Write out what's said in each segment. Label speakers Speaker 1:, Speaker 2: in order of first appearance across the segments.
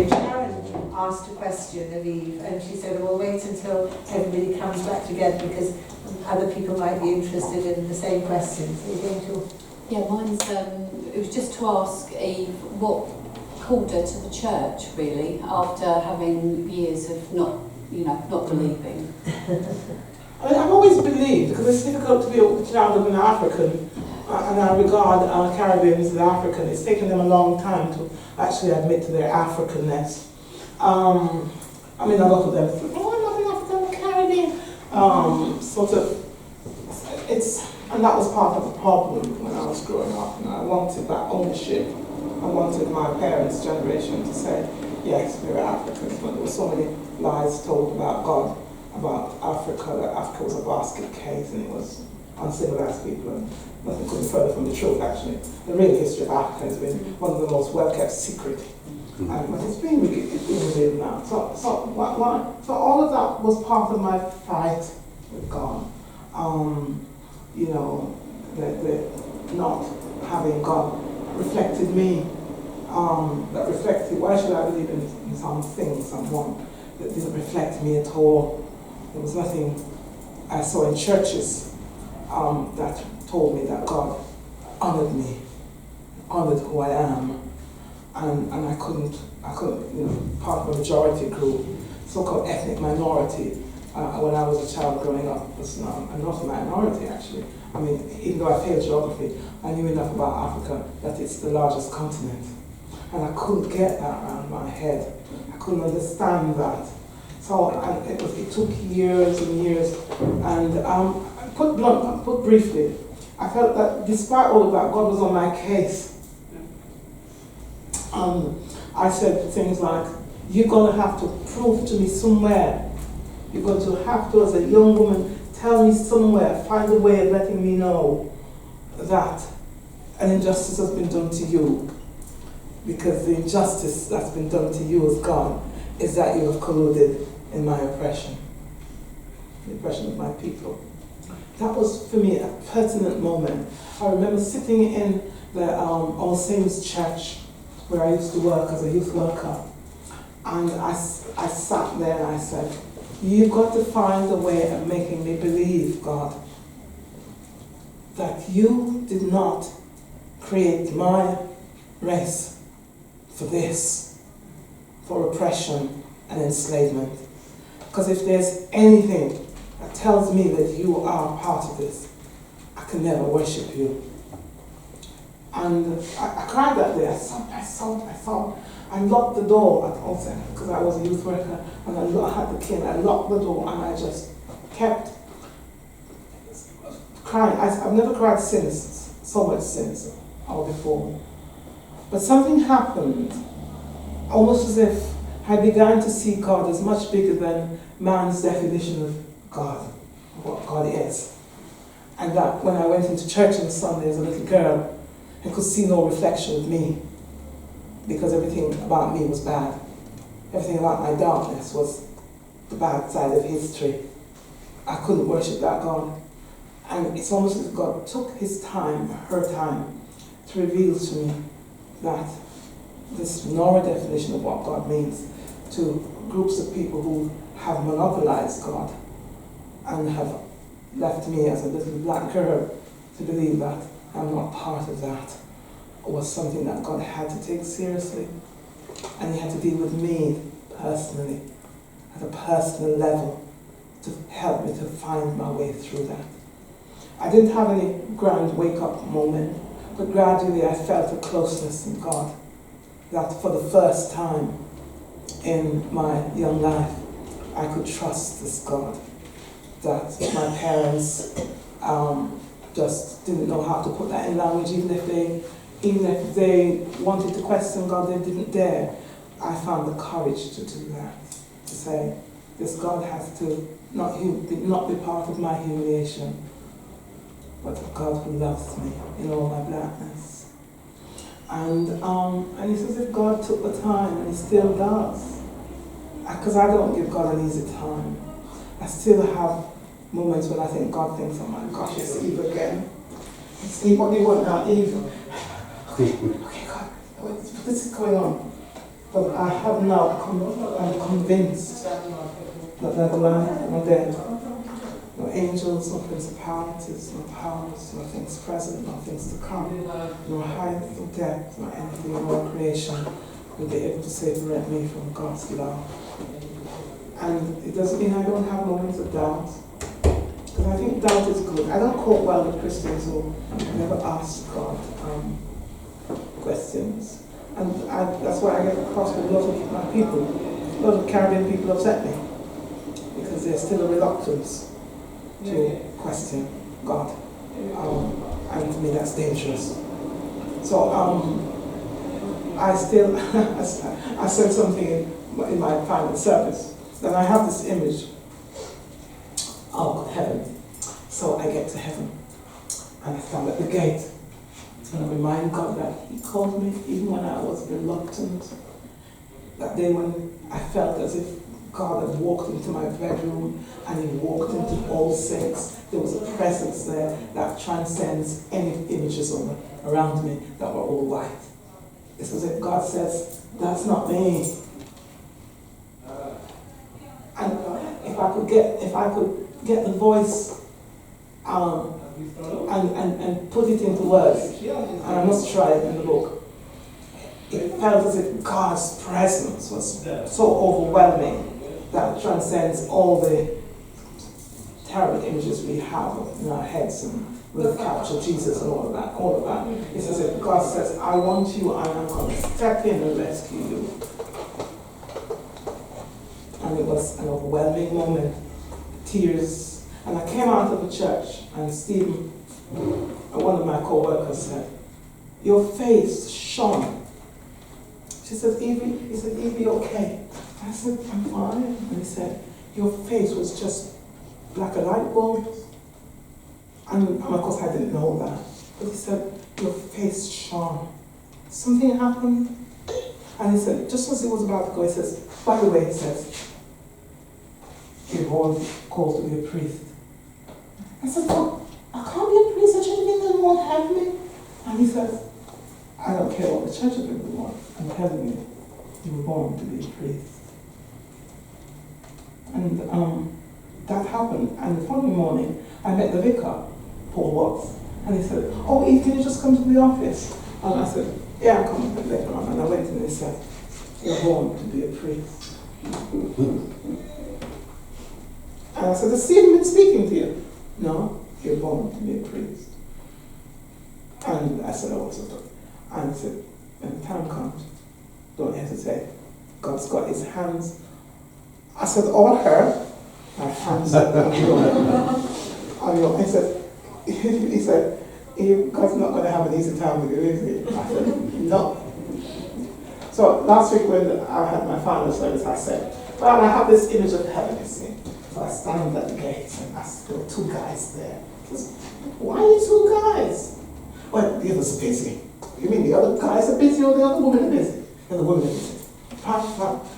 Speaker 1: Sharon asked a question of Eve, and she said, "Well, wait until everybody comes back together because other people might be interested in the same questions." Are you going to?
Speaker 2: Yeah, mine's. It was just to ask Eve what called her to the church, really, after having years of not believing.
Speaker 3: I've always believed, because it's difficult to be a child of an African, and I regard Caribbeans as African. It's taken them a long time to actually admit to their Africanness. I mean, a lot of them say, "Oh, I'm not an African, Caribbean." Sort of, and that was part of the problem when I was growing up, and I wanted that ownership. I wanted my parents' generation to say, yes, we're Africans, but there were so many lies told about God, about Africa, that Africa was a basket case and it was uncivilized people, and nothing could be further from the truth, actually. The real history of Africa has been one of the most well-kept secrets, but it's been revealed now. So all of that was part of my fight with God. The not having God reflected me, that reflected, why should I believe in something, someone that didn't reflect me at all? There was nothing I saw in churches that told me that God honored me, honored who I am, and I couldn't, part of a majority group, so-called ethnic minority, when I was a child growing up, was not a minority actually. I mean, even though I failed geography, I knew enough about Africa that it's the largest continent. And I couldn't get that around my head. I couldn't understand that. So it took years and years. And put briefly, I felt that despite all of that, God was on my case. I said things like, "You're going to have to prove to me somewhere. You're going to have to, as a young woman, tell me somewhere, find a way of letting me know that an injustice has been done to you. Because the injustice that's been done to you as God is that you have colluded in my oppression, the oppression of my people." That was, for me, a pertinent moment. I remember sitting in the All Saints Church, where I used to work as a youth worker, and I sat there and I said, "You've got to find a way of making me believe, God, that you did not create my race for this, for oppression and enslavement. Because if there's anything that tells me that you are part of this, I can never worship you." And I cried that day. I sobbed. I locked the door at all times because I was a youth worker, and I had the key, and I locked the door, and I just kept crying. I've never cried since, so much since or before. But something happened, almost as if I began to see God as much bigger than man's definition of God, what God is. And that when I went into church on Sunday as a little girl, I could see no reflection of me, because everything about me was bad. Everything about my darkness was the bad side of history. I couldn't worship that God. And it's almost as if God took his time, her time, to reveal to me that this narrow definition of what God means to groups of people who have monopolized God and have left me as a little black girl to believe that I'm not part of that, was something that God had to take seriously. And he had to deal with me personally, at a personal level, to help me to find my way through that. I didn't have any grand wake-up moment, but gradually I felt a closeness in God, that for the first time in my young life, I could trust this God, that my parents just didn't know how to put that in language, even if they wanted to question God, they didn't dare. I found the courage to do that, to say, this God has to not be part of my humiliation, but a God who loves me in all my blackness. And it's as if God took the time, and he still does. Because I don't give God an easy time. I still have moments when I think God thinks, oh my gosh, it's Eve again. It's Eve, what do you want now, Eve? Okay, God, what is going on? But I have now I'm convinced that neither life nor death, no angels, no principalities, no powers, no things present, no things to come, no height, no depth, no anything in all creation will be able to separate me from God's love. And it doesn't mean I don't have moments of doubt, because I think doubt is good. I don't cope well with Christians who never ask God questions. And that's why I get across with a lot of my people. A lot of Caribbean people upset me, because there's still a reluctance to question God. And to me that's dangerous. So I still, I said something in my final service, that I have this image of heaven. So I get to heaven, and I stand at the gate, and I remind God that He called me even when I was reluctant. That day when I felt as if God had walked into my bedroom and He walked into all things. There was a presence there that transcends any images around me that were all white. It's as if God says, that's not me. And if I could get the voice and put it into words, and I must try it in the book, it felt as if God's presence was so overwhelming that it transcends all the terrible images we have in our heads, and we'll capture Jesus and all of that. It's as if God says, I want you, and I'm going to step in and rescue you. And it was an overwhelming moment, tears. And I came out of the church, and Stephen, one of my co-workers, said, your face shone. She said, Evie, he said, Evie, okay? I said, I'm fine. And he said, your face was just like a light bulb. And of course I didn't know that. But he said, your face shone. Something happened. And he said, just as he was about to go, he says, by the way, he says, you're called to be a priest. I said, well, I can't be a priest. The church of England won't have me. And he says, I don't care what the church of England wants. I'm telling you, you were born to be a priest. And that happened. And the following morning, I met the vicar, Paul Watts. And he said, oh, Eve, can you just come to the office? And I said, yeah, I'm coming later on. And I went in and he said, you're born to be a priest. And I said, has Stephen been speaking to you? No, you're born to be a priest. And I said, oh, so. And he said, when the time comes, don't hesitate. God's got his hands. I said, all her, my hands on your. He said, God's not going to have an easy time with you, is he? I said, no. So last week when I had my final service, I said, well, I have this image of heaven, you see. So I stand at the gate and there were two guys there. He says, why are you two guys? Well, the others are busy. You mean the other guys are busy or the other women are busy? And the women are busy.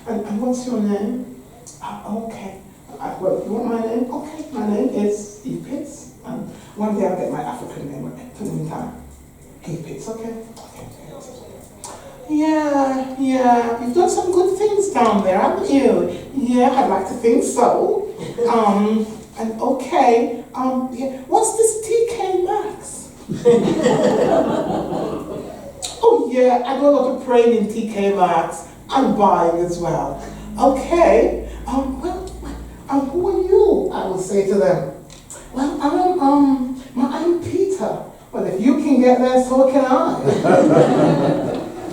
Speaker 3: And what's your name? Okay. Well, you want my name? Okay, my name is Eve Pitts. And one day I'll get my African name for the meantime. Eve Pitts, okay? Yeah, you've done some good things down there, haven't you? Yeah, I'd like to think so. And okay, yeah. What's this TK Maxx? Oh yeah, I do a lot of praying in TK Maxx. I'm buying as well. Okay, well, who are you? I will say to them. Well, I'm Peter. Well, if you can get there, so can I.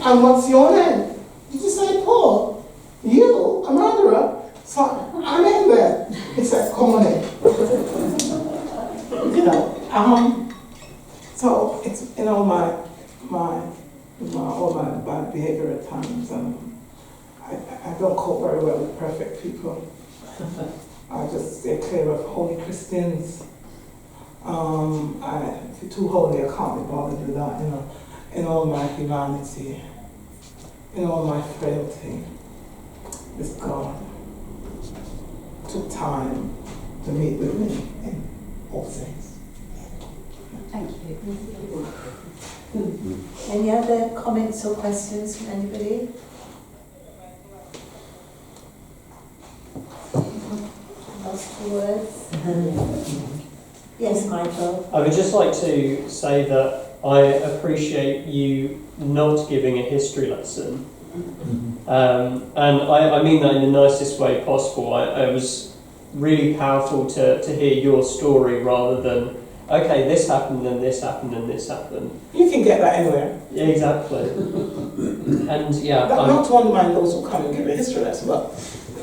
Speaker 3: And what's your name? Did you say Paul? You, a murderer? So I'm in there. He said, come on in. So it's all my bad behavior at times. I don't cope very well with perfect people. I just stay clear of holy Christians. If you're too holy, I can't be bothered with that, In all my humanity, in all my frailty, this God took time to meet with me in all things.
Speaker 2: Thank you.
Speaker 1: Any other comments or questions from anybody? last words. Yes, Michael.
Speaker 4: I would just like to say that I appreciate you not giving a history lesson. And I mean that in the nicest way possible. It was really powerful to hear your story rather than, okay, this happened, and this happened, and this happened.
Speaker 3: You can get that anywhere.
Speaker 4: Yeah, exactly. And yeah,
Speaker 3: Not to undermine those who come and give a history lesson, but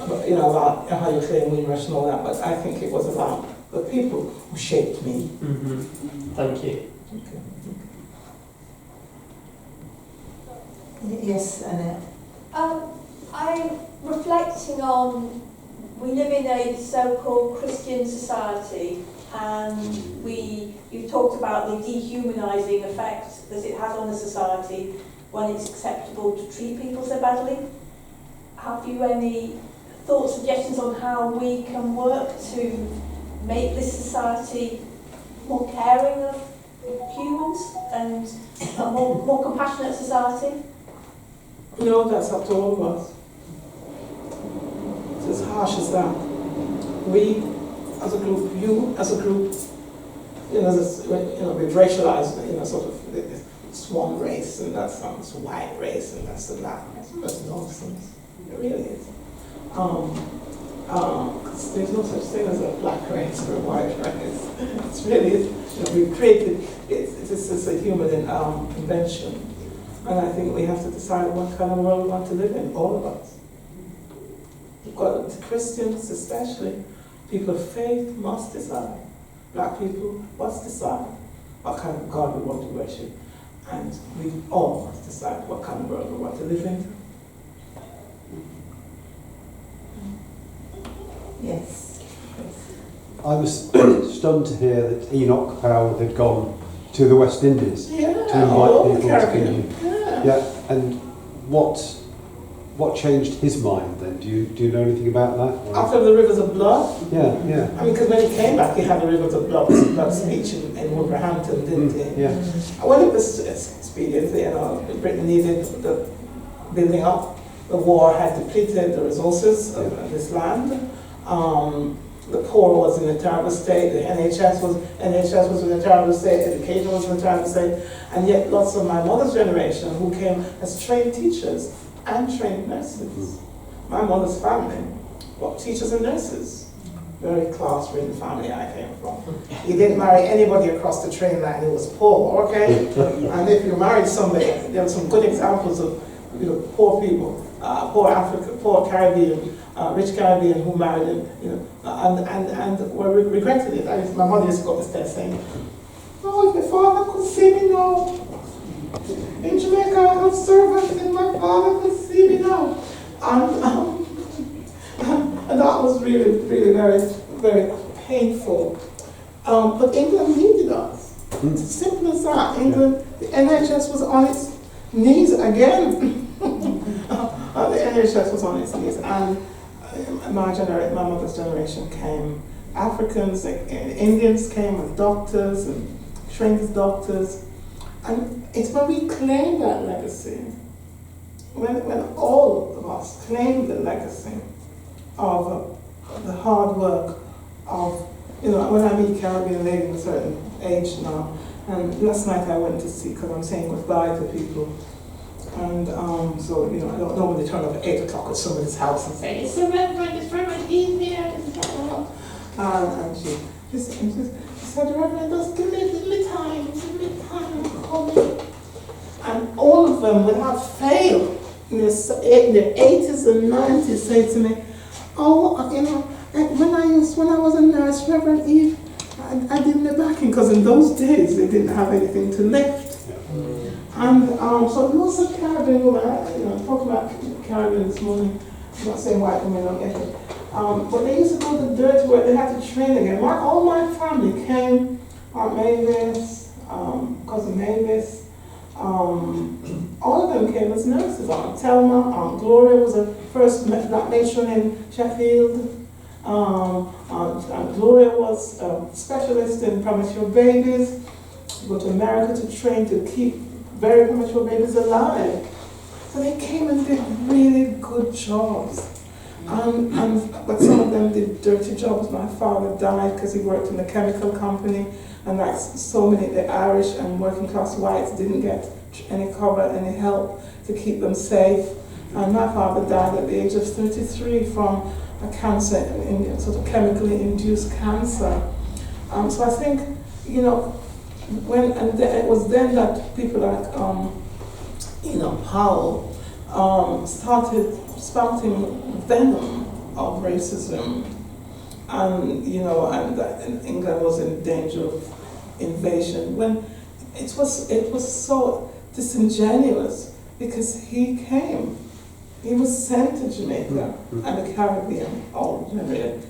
Speaker 3: about how you claim Windrush and all that, but I think it was about the people who shaped me.
Speaker 4: mm-hmm. Thank you.
Speaker 3: Okay.
Speaker 1: Yes, Annette.
Speaker 5: I'm reflecting on, we live in a so-called Christian society, and you talked about the dehumanising effect that it has on the society when it's acceptable to treat people so badly. Have you any thoughts, suggestions on how we can work to make this society more caring of humans and a more compassionate society?
Speaker 3: No, that's up to all of us. It's as harsh as that. We, as a group, you as a group, we've racialized, sort of this one race, and that's this white race, and that's the that. That's nonsense. It really is. Because there's no such thing as a black race or a white race. It's really, we've created, it's a human invention. And I think we have to decide what kind of world we want to live in, all of us. We've got Christians especially, people of faith must decide. Black people must decide what kind of God we want to worship. And we all must decide what kind of world we want to live in.
Speaker 1: Yes.
Speaker 6: I was stunned to hear that Enoch Powell had gone to the West Indies to invite people to Kenya. Yeah, and what changed his mind then? Do you know anything about that?
Speaker 3: After the rivers of blood?
Speaker 6: Yeah.
Speaker 3: I mean, because when he came back, he had the rivers of blood speech in Wolverhampton, didn't he?
Speaker 6: Yeah.
Speaker 3: Well, it was expedient, Britain needed the building up. The war had depleted the resources of this land. The poor was in a terrible state. The NHS was in a terrible state. Education was in a terrible state. And yet, lots of my mother's generation who came as trained teachers and trained nurses. My mother's family were teachers and nurses. Very class-ridden family I came from. You didn't marry anybody across the train line who was poor, okay? And if you married somebody, there were some good examples of poor people, poor Africa, poor Caribbean, rich Caribbean who married and were regretted it. My mother used to go upstairs saying, "Oh, if my father could see me now. In Jamaica, I had servants, and my father could see me now." And that was really, really very, very painful. But England needed us. It's as simple as that. England, the NHS was on its knees again. The NHS was on its knees, and my mother's generation came. Africans, Indians came as doctors and trained as doctors, and it's when we claim that legacy, when all of us claim the legacy of the hard work of, when I meet Caribbean ladies of a certain age now, and last night I went to see, because I'm saying goodbye to people. And so, I don't normally turn up at 8 o'clock at somebody's house and say, "It's Reverend, he's here." And she said, "Reverend, just give me time, I'm coming." And all of them, without fail, in their 80s and 90s, say to me, "Oh, when I was a nurse, Reverend Eve, I did my backing," because in those days they didn't have anything to lift. And so lots of Caribbean women, talking about Caribbean this morning, I'm not saying white women don't get it, but they used to go to dirty work, they had to train again. All my family came, Aunt Mavis, Cousin Mavis, all of them came as nurses. Aunt Thelma, Aunt Gloria was the first black matron in Sheffield. Aunt Gloria was a specialist in premature babies. Go to America to train to keep very premature babies alive. So they came and did really good jobs. But some of them did dirty jobs. My father died because he worked in a chemical company, and like so many, the Irish and working class whites didn't get any cover, any help to keep them safe. And my father died at the age of 33 from a cancer, sort of chemically induced cancer. So I think, you know, it was then that people like, Powell started spouting venom of racism, and that England was in danger of invasion, when it was so disingenuous, because he was sent to Jamaica and the Caribbean, all generally,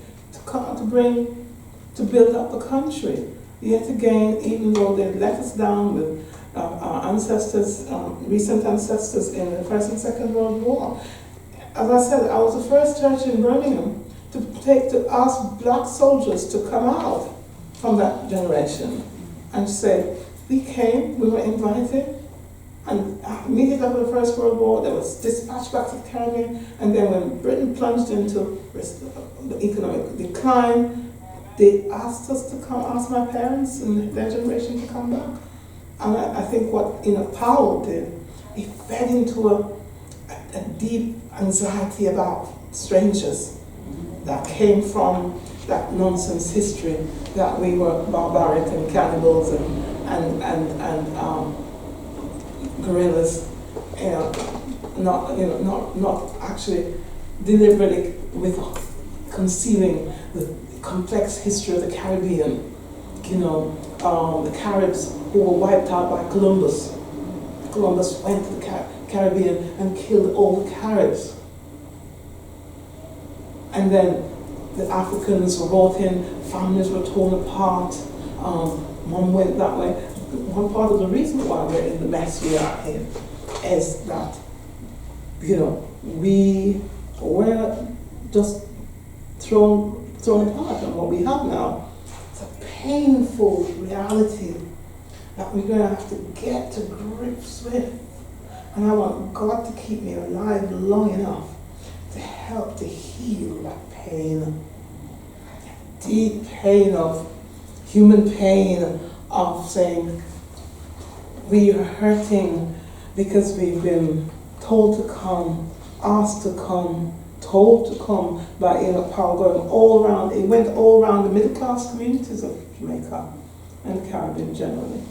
Speaker 3: to build up the country. Yet again, even though they let us down with our ancestors, recent ancestors in the First and Second World War. As I said, I was the first church in Birmingham to ask black soldiers to come out from that generation and say, we were invited, and immediately after the First World War, there was dispatched back to the Caribbean, and then when Britain plunged into the economic decline, they asked us to come, ask my parents and their generation to come back. And I think what Powell did, he fed into a deep anxiety about strangers that came from that nonsense history that we were barbaric and cannibals and guerrillas, not actually deliberately with concealing the complex history of the Caribbean. The Caribs who were wiped out by Columbus. Columbus went to the Caribbean and killed all the Caribs. And then the Africans were brought in, families were torn apart, one went that way. One part of the reason why we're in the mess we are in is that, we were just thrown apart, and what we have now, it's a painful reality that we're going to have to get to grips with. And I want God to keep me alive long enough to help to heal that pain. Deep pain of human pain of saying we are hurting because we've been told to come, asked to come, told to come by Powell going all around. It went all around the middle class communities of Jamaica and the Caribbean generally,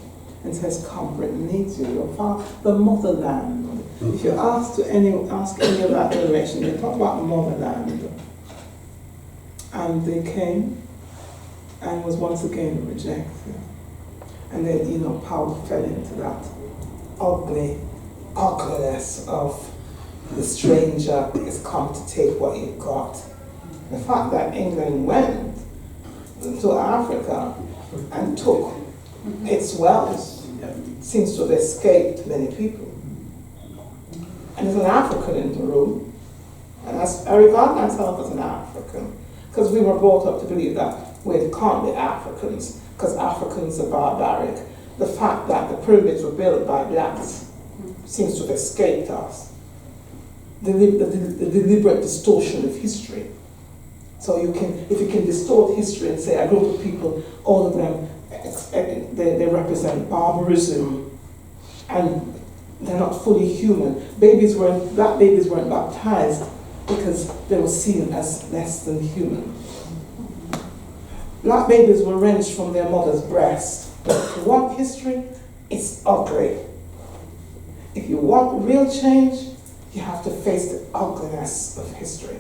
Speaker 3: and says, "Come, Britain needs you. You're the motherland." If you ask any of that generation, they talk about the motherland, and they came and was once again rejected. And then Powell fell into that ugliness of the stranger is come to take what you've got. The fact that England went to Africa and took its wealth seems to have escaped many people. And there's an African in the room, and I regard myself as an African, because we were brought up to believe that we can't be Africans, because Africans are barbaric. The fact that the pyramids were built by blacks seems to have escaped us. The deliberate distortion of history. So if you can distort history and say a group of people, all of them, they represent barbarism, and they're not fully human. Black babies weren't baptized because they were seen as less than human. Black babies were wrenched from their mother's breast. If you want history, it's ugly. If you want real change, you have to face the ugliness of history.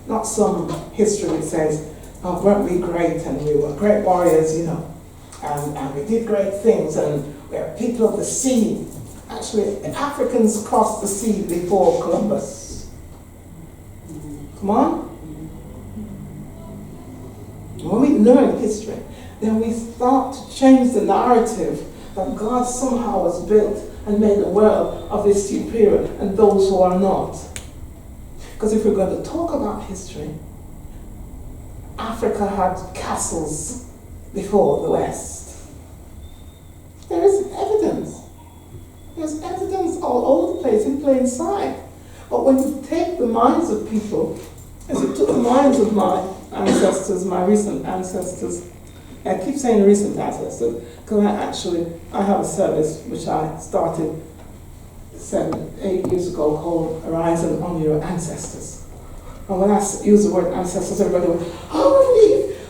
Speaker 3: Not some history that says, "Oh, weren't we great, and we were great warriors, and we did great things, and we're people of the sea." Actually, Africans crossed the sea before Columbus. Come on? When we learn history, then we start to change the narrative that God somehow has built and made the world of this superior and those who are not. Because if we're going to talk about history, Africa had castles before the West. There is evidence. There's evidence all over the place in plain sight. But when you take the minds of people is it took the minds of my ancestors, my recent ancestors. I keep saying recent ancestors because I have a service which I started 7-8 years ago called Arise and Honor Your Ancestors. And when I use the word ancestors, everybody went, oh,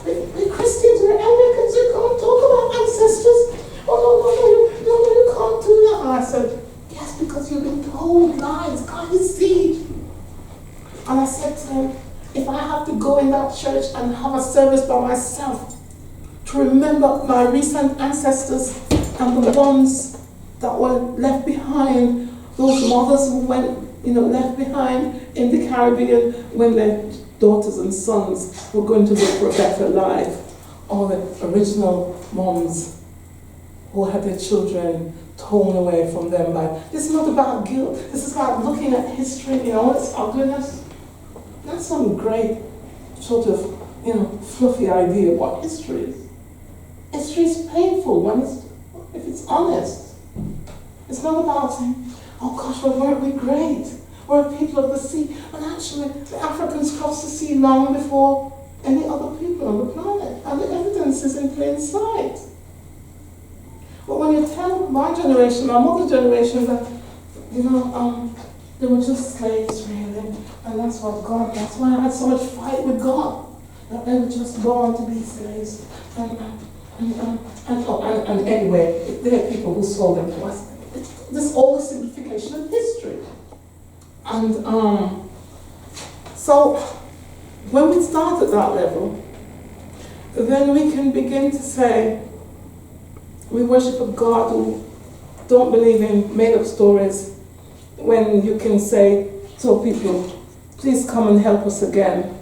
Speaker 3: we're Christians, we're Anglicans, we can't talk about ancestors. Oh, no, you can't do that. And I said, yes, because you've been told lies, can't you see? And I said to them, if I have to go in that church and have a service by myself to remember my recent ancestors and the ones that were left behind, those mothers who went, left behind in the Caribbean when their daughters and sons were going to look for a better life, or the original moms who had their children torn away from them by. This is not about guilt. This is about looking at history, its ugliness. That's some great sort of, fluffy idea of what history is. History is painful if it's honest. It's not about saying, oh gosh, well, weren't we great? We're people of the sea. And actually, the Africans crossed the sea long before any other people on the planet. And the evidence is in plain sight. But when you tell my generation, my mother's generation, that, they were just slaves, really. And that's why I had so much fight with God. That they were just born to be slaves. And anyway, there are people who sold them to us. This oversimplification of history. And so when we start at that level, then we can begin to say we worship a God who don't believe in made-up stories. When you can tell people, please come and help us again.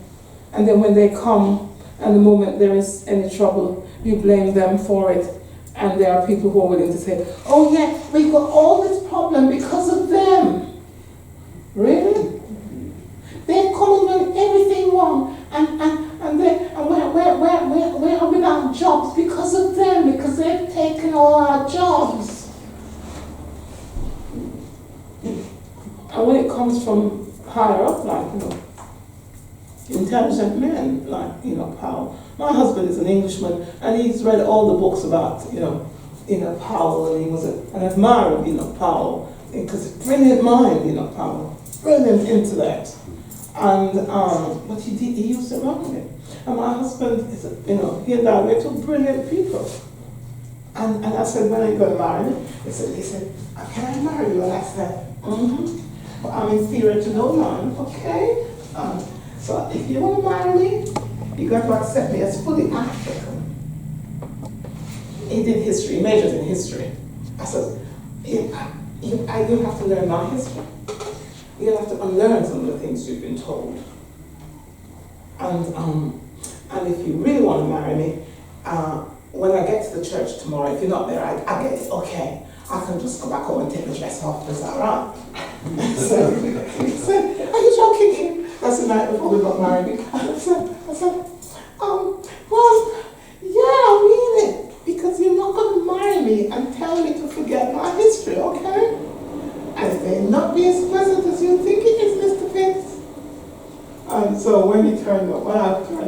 Speaker 3: And then when they come, and the moment there is any trouble, you blame them for it. And there are people who are willing to say, oh yeah, we've got all this problem because of them. Really? They've come and done everything wrong, and we're without jobs because of them, because they've taken all our jobs. And when it comes from higher up, intelligent men, Powell. My husband is an Englishman, and he's read all the books about, Powell, and he was and admired, Powell, because brilliant mind, Powell, brilliant intellect, and but he used it wrongly. And my husband is, he and I, we're two brilliant people. And I said, when are you going to marry me? He said, can I marry you? And I said, but I'm inferior to no man, okay? So if you want to marry me, you're going to accept me as fully African. He did history, he majored in history. I said, you have to learn my history. You have to unlearn some of the things you've been told. And if you really want to marry me, when I get to the church tomorrow, if you're not there, I get it, okay. I can just go back home and take the dress off, is that right? So he said, are you joking? That's the night before we got married. I said, well, yeah, I mean it. Because you're not going to marry me and tell me to forget my history, okay? And it may not be as pleasant as you think it is, Mr. Pitts. And so when I turned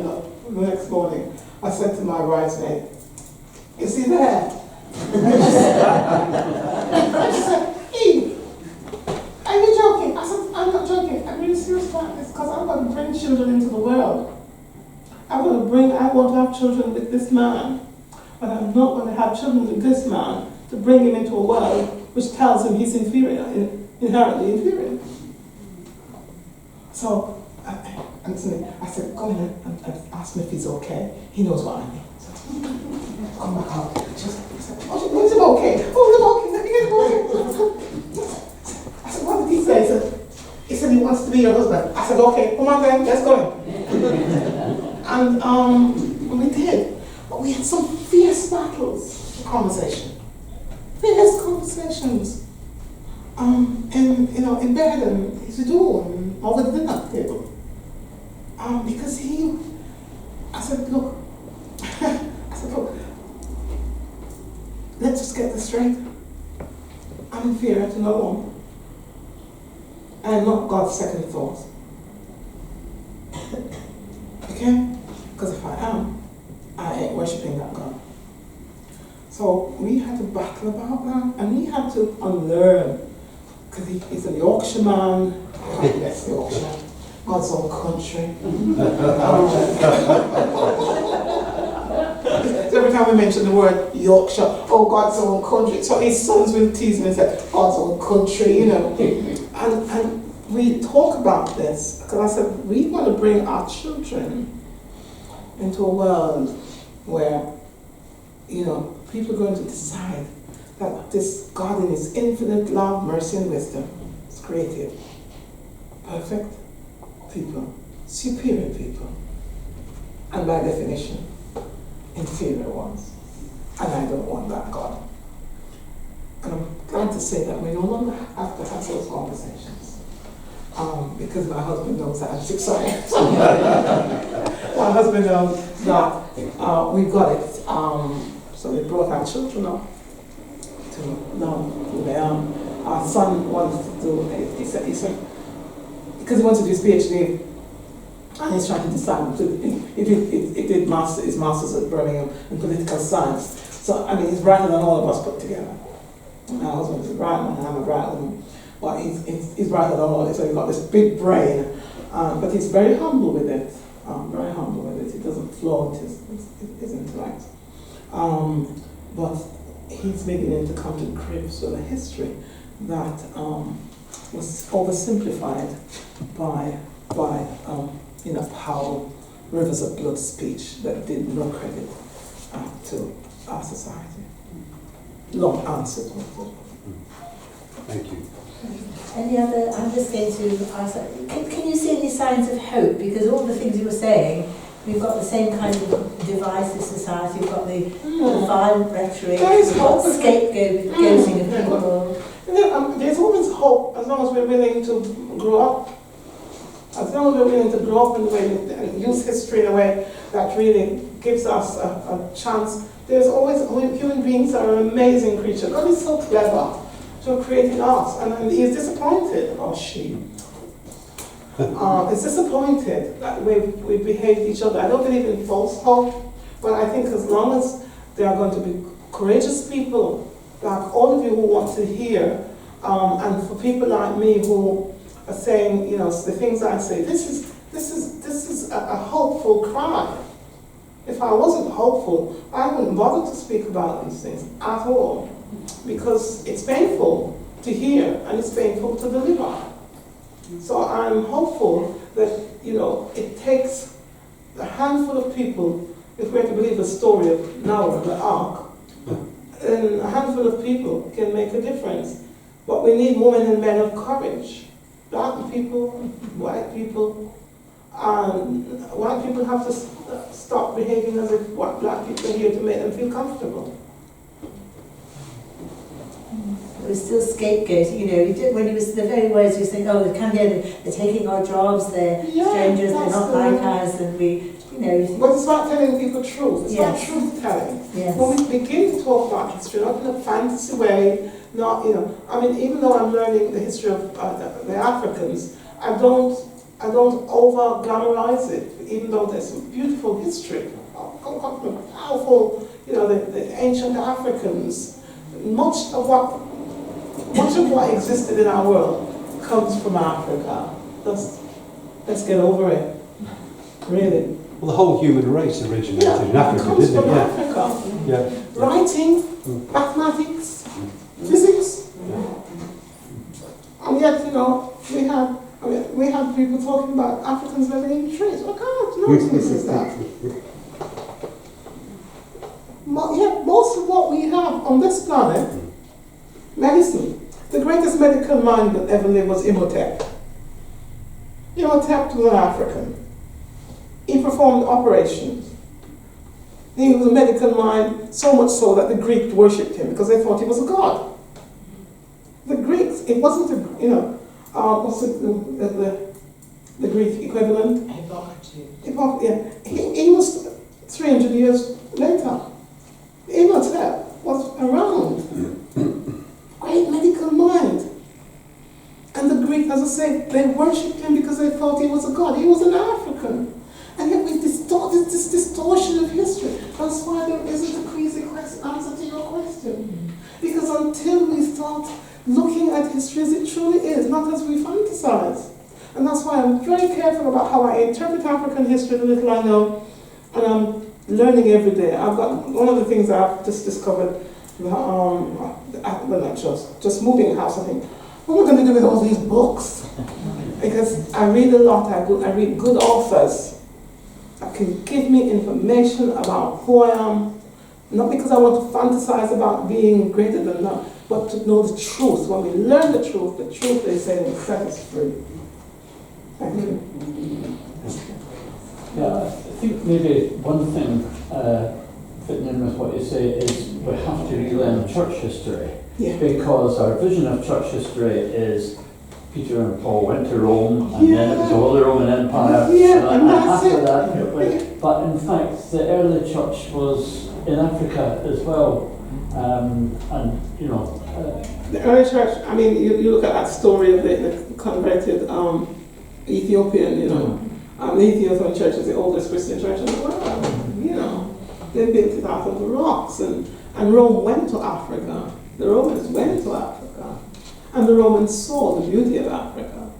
Speaker 3: up the next morning, I said to my bridesmaid, is he there? And she said, Eve, are you joking? I said, I'm not joking. I'm really serious about this because I'm going to bring children into the world. I want to have children with this man, but I'm not going to have children with this man to bring him into a world which tells him he's inferior, inherently inferior. So, Anthony, I said, go in and ask him if he's okay. He knows what I mean. So, come back out. Just, I said, oh, is it okay? Oh, is it okay? Let me get okay. I said, what did he say? He said he wants to be your husband. I said, okay, come on then, let's go. And we did. But we had some fierce battles, conversation. Fierce conversations. In bed and his door and over the dinner table. Because I said, look, let's just get this straight. I'm inferior to no one. I am not God's second thought. Okay? Because if I am, I ain't worshipping that God. So we had to battle about that, and we had to unlearn. Because he's a Yorkshire man. Yes, Yorkshire. God's own country. Every time we mention the word Yorkshire, oh, God's own country. So his sons will tease me and say, God's own country, you know. And we talk about this, because I said, we want to bring our children into a world where, you know, people are going to decide that this God in his infinite love, mercy, and wisdom is creative, perfect people, superior people, and by definition, inferior ones. And I don't want that God. And I'm glad to say that we no longer have to have those conversations. Because my husband knows that I'm 6 science. My husband knows that we got it. So we brought our children up to know who they are. Our son wanted to do, he said, because he wanted to do his PhD, and he's trying to decide. He did his master's at Birmingham in political science. So, I mean, he's brighter than all of us put together. My husband is a bright man, and I'm a bright woman. But he's brighter than all of us, so he's got this big brain. But he's very humble with it. Very humble with it. He doesn't flaunt his intellect. But he's beginning to come to grips with a history that was oversimplified by Powell, Rivers of Blood speech that did no credit to our society. Long answer.
Speaker 6: Thank you.
Speaker 1: Any other, I'm just going to ask, can you see any signs of hope? Because all the things you were saying, we've got the same kind of divisive society, we've got the violent rhetoric, we've got scapegoating of people.
Speaker 3: There's always hope as long as we're willing to grow up. As long as we're willing to grow up in the way and use history in a way that really gives us a chance. There's always, human beings are an amazing creature. God is so clever to creating us, and he's disappointed, or she. Is disappointed that we behaved each other. I don't believe in false hope, but I think as long as there are going to be courageous people, like all of you who want to hear, and for people like me who are saying, you know, the things I say, this is a hopeful cry. If I wasn't hopeful, I wouldn't bother to speak about these things at all, because it's painful to hear and it's painful to deliver. So I'm hopeful that, you know, it takes a handful of people, if we're to believe the story of Noah, the ark, and a handful of people can make a difference. But we need women and men of courage. Black people, white people. White people have to stop behaving as if what black people are here to make them feel comfortable.
Speaker 1: It was still scapegoating, you know, he did, when he was, the very words he was saying, oh, they come here, they're taking our jobs, they're strangers, they're not like us, and we, you know.
Speaker 3: But it's about telling people truth, it's
Speaker 1: Yes.
Speaker 3: about truth telling.
Speaker 1: Yes.
Speaker 3: When we begin to talk about history, not in a fantasy way, not, you know, I mean, even though I'm learning the history of the Africans, I don't over glamorize it, even though there's some beautiful history, powerful, you know, the ancient Africans. Much of what existed in our world comes from Africa. Let's get over it. Really.
Speaker 6: Well, the whole human race originated in Africa,
Speaker 3: comes
Speaker 6: didn't
Speaker 3: from
Speaker 6: it?
Speaker 3: Africa.
Speaker 6: Yeah.
Speaker 3: Writing, mathematics, physics. And yet, you know, we have people talking about Africans living in trees. What kind of nonsense is that? Yet most of what we have on this planet, medicine, the greatest medical mind that ever lived was Imhotep. Imhotep was an African. He performed operations. He was a medical mind, so much so that the Greeks worshipped him because they thought he was a god. The Greeks, it wasn't a, you know, what's the Greek equivalent? Hippocrates. Yeah. He was 300 years later. Imhotep was around. Great medical mind. And the Greeks, as I say, they worshipped him because they thought he was a god. He was an African. And yet we this distortion of history. That's why there isn't a easy answer to your question. Because until we start looking at history as it truly is, not as we fantasize. And that's why I'm very careful about how I interpret African history, the little I know, and I'm learning every day. I've got one of the things I've just discovered, well, not just moving house, I think, what am I going to do with all these books? Because I read a lot, I read good authors that can give me information about who I am, not because I want to fantasize about being greater than that, but to know the truth. When we learn the truth they say will set us free. Thank you.
Speaker 7: Yeah, I think maybe one thing fitting in with what you say is we have to relearn church history.
Speaker 3: Yeah.
Speaker 7: Because our vision of church history is Peter and Paul went to Rome, and then it was the Holy Roman Empire, and after that, but in fact the early church was in Africa as well, and you know.
Speaker 3: The early church, I mean, you look at that story of the converted Ethiopian, you know, the Ethiopian church is the oldest Christian church in the world, you know. They built it out of the rocks, and Rome went to Africa. The Romans went to Africa, and the Romans saw the beauty of Africa.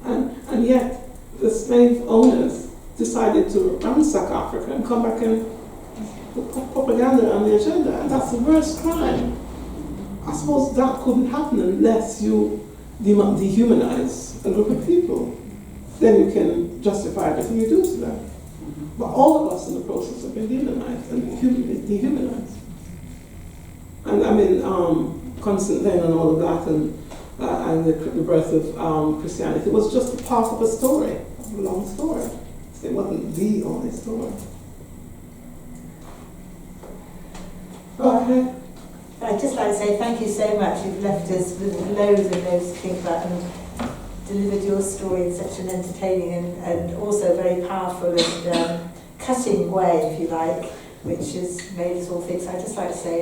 Speaker 3: And yet, the slave owners decided to ransack Africa and come back and put propaganda on the agenda, and that's the worst crime. I suppose that couldn't happen unless you dehumanize a group of people. Then you can justify everything you do to them. But all of us in the process have been demonized and dehumanized. And I mean, Constantine and all of that, and the birth of Christianity was just a part of a story, a long story. It wasn't the only story. Okay.
Speaker 1: I'd just like to say thank you so much. You've left us with loads and loads to think about and delivered your story in such an entertaining and also very powerful and cutting way, if you like, which has made us all think. So I'd just like to say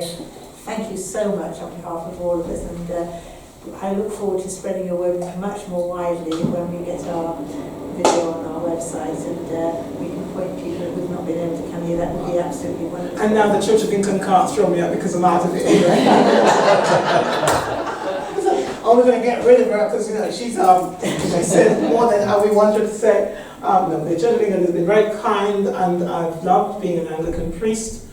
Speaker 1: thank you so much on behalf of all of us, and I look forward to spreading your word much more widely when we get our video on our website, and we can point people who've not been able to come here. That would be absolutely wonderful.
Speaker 3: And now the Church of England can't throw me out because I'm out of it anyway. Oh, we're going to get rid of her because, you know, she's she said more than we want her to say. No, the Church of England has been very kind, and I've loved being an Anglican priest.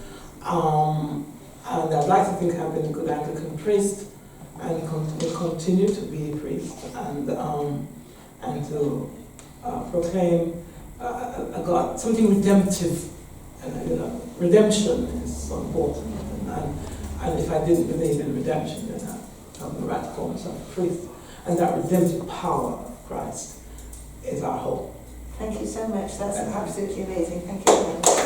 Speaker 3: And I'd like to think I've been a good Anglican priest, and will continue to be a priest, and to proclaim a God, something redemptive. And, you know, redemption is so important. And if I didn't believe in redemption, then I'm the right to call myself a priest. And that redemptive power of Christ is our hope.
Speaker 1: Thank you so much. That's absolutely amazing. Thank you very much.